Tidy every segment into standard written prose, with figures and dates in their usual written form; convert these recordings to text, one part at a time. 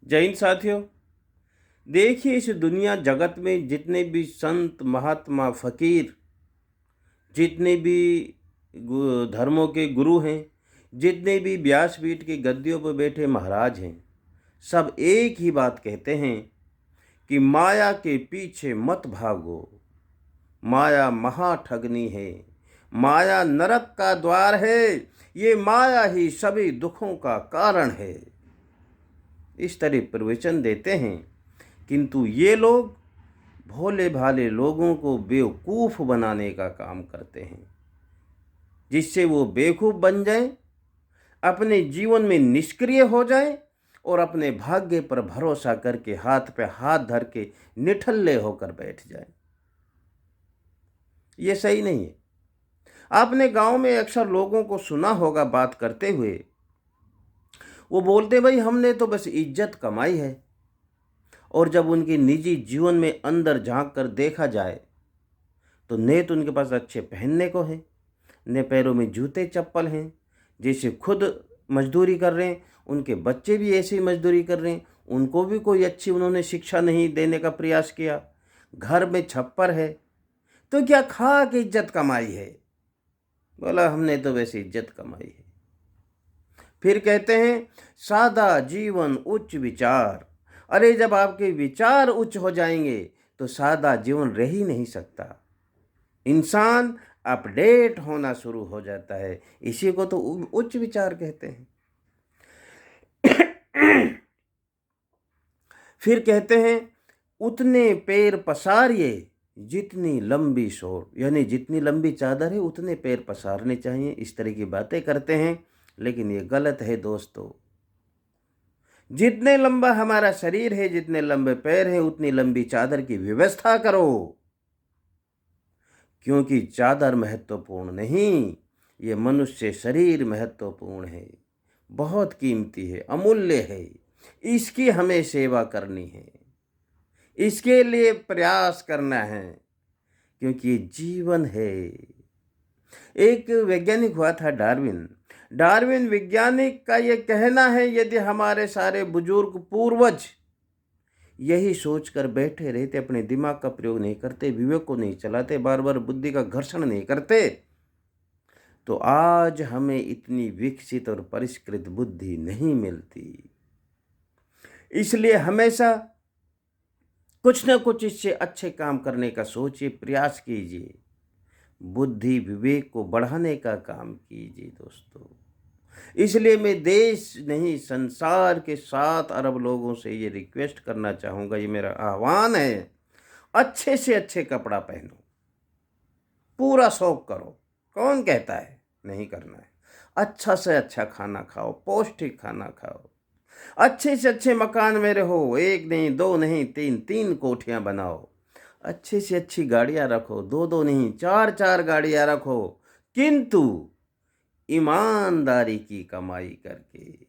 जय हिंद साथियों। देखिए, इस दुनिया जगत में जितने भी संत महात्मा फकीर, जितने भी धर्मों के गुरु हैं, जितने भी व्यासपीठ की गद्दियों पर बैठे महाराज हैं, सब एक ही बात कहते हैं कि माया के पीछे मत भागो। माया महाठगनी है, माया नरक का द्वार है, ये माया ही सभी दुखों का कारण है। इस तरह प्रवचन देते हैं, किंतु ये लोग भोले भाले लोगों को बेवकूफ़ बनाने का काम करते हैं, जिससे वो बेवकूफ़ बन जाएं, अपने जीवन में निष्क्रिय हो जाएं और अपने भाग्य पर भरोसा करके हाथ पे हाथ धर के निठल्ले होकर बैठ जाएं। ये सही नहीं है। आपने गांव में अक्सर लोगों को सुना होगा बात करते हुए, वो बोलते भाई हमने तो बस इज्जत कमाई है, और जब उनके निजी जीवन में अंदर झांक कर देखा जाए तो न तो उनके पास अच्छे पहनने को हैं, न पैरों में जूते चप्पल हैं। जैसे खुद मजदूरी कर रहे हैं, उनके बच्चे भी ऐसे ही मजदूरी कर रहे हैं, उनको भी कोई अच्छी उन्होंने शिक्षा नहीं देने का प्रयास किया। घर में छप्पर है, तो क्या खा के इज्जत कमाई है? बोला हमने तो वैसे इज्जत कमाई है। फिर कहते हैं सादा जीवन उच्च विचार। अरे जब आपके विचार उच्च हो जाएंगे तो सादा जीवन रह ही नहीं सकता। इंसान अपडेट होना शुरू हो जाता है, इसी को तो उच्च विचार कहते हैं। फिर कहते हैं उतने पैर पसारिए जितनी लंबी शोर, यानी जितनी लंबी चादर है उतने पैर पसारने चाहिए। इस तरह की बातें करते हैं, लेकिन ये गलत है दोस्तों। जितने लंबा हमारा शरीर है, जितने लंबे पैर हैं, उतनी लंबी चादर की व्यवस्था करो, क्योंकि चादर महत्वपूर्ण नहीं, ये मनुष्य शरीर महत्वपूर्ण है, बहुत कीमती है, अमूल्य है। इसकी हमें सेवा करनी है, इसके लिए प्रयास करना है, क्योंकि ये जीवन है। एक वैज्ञानिक हुआ था डार्विन वैज्ञानिक का ये कहना है, यदि हमारे सारे बुजुर्ग पूर्वज यही सोचकर बैठे रहते, अपने दिमाग का प्रयोग नहीं करते, विवेक को नहीं चलाते, बार बार बुद्धि का घर्षण नहीं करते, तो आज हमें इतनी विकसित और परिष्कृत बुद्धि नहीं मिलती। इसलिए हमेशा कुछ न कुछ इससे अच्छे काम करने का सोचिए, प्रयास कीजिए, बुद्धि विवेक को बढ़ाने का काम कीजिए दोस्तों। इसलिए मैं देश नहीं संसार के 7 अरब लोगों से ये रिक्वेस्ट करना चाहूँगा, ये मेरा आह्वान है, अच्छे से अच्छे कपड़ा पहनो, पूरा शौक करो। कौन कहता है नहीं करना है? अच्छा से अच्छा खाना खाओ, पौष्टिक खाना खाओ, अच्छे से अच्छे मकान में रहो, 1 नहीं 2 नहीं 3 कोठियाँ बनाओ, अच्छे से अच्छी गाड़ियाँ रखो, 2 नहीं 4 गाड़ियाँ रखो, किंतु ईमानदारी की कमाई करके।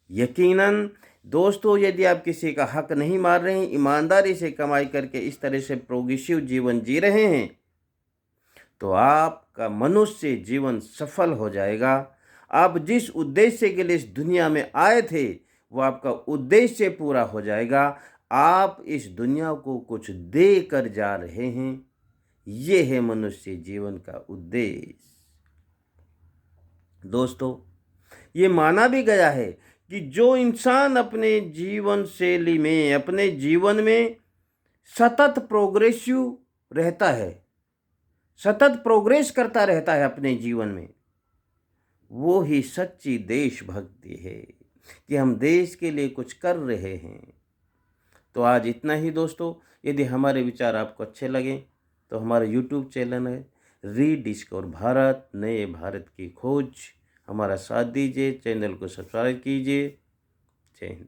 यकीनन दोस्तों, यदि आप किसी का हक नहीं मार रहे हैं, ईमानदारी से कमाई करके इस तरह से प्रोग्रेसिव जीवन जी रहे हैं, तो आपका मनुष्य जीवन सफल हो जाएगा। आप जिस उद्देश्य के लिए इस दुनिया में आए थे, वो आपका उद्देश्य पूरा हो जाएगा। आप इस दुनिया को कुछ दे कर जा रहे हैं, ये है मनुष्य जीवन का उद्देश्य। दोस्तों, ये माना भी गया है कि जो इंसान अपने जीवन शैली में, अपने जीवन में सतत प्रोग्रेसिव रहता है, सतत प्रोग्रेस करता रहता है अपने जीवन में, वो ही सच्ची देशभक्ति है कि हम देश के लिए कुछ कर रहे हैं। तो आज इतना ही दोस्तों। यदि हमारे विचार आपको अच्छे लगे तो हमारा यूट्यूब चैनल है रीडिस्कवर भारत, नए भारत की खोज, हमारा साथ दीजिए, चैनल को सब्सक्राइब कीजिए। जय हिंद।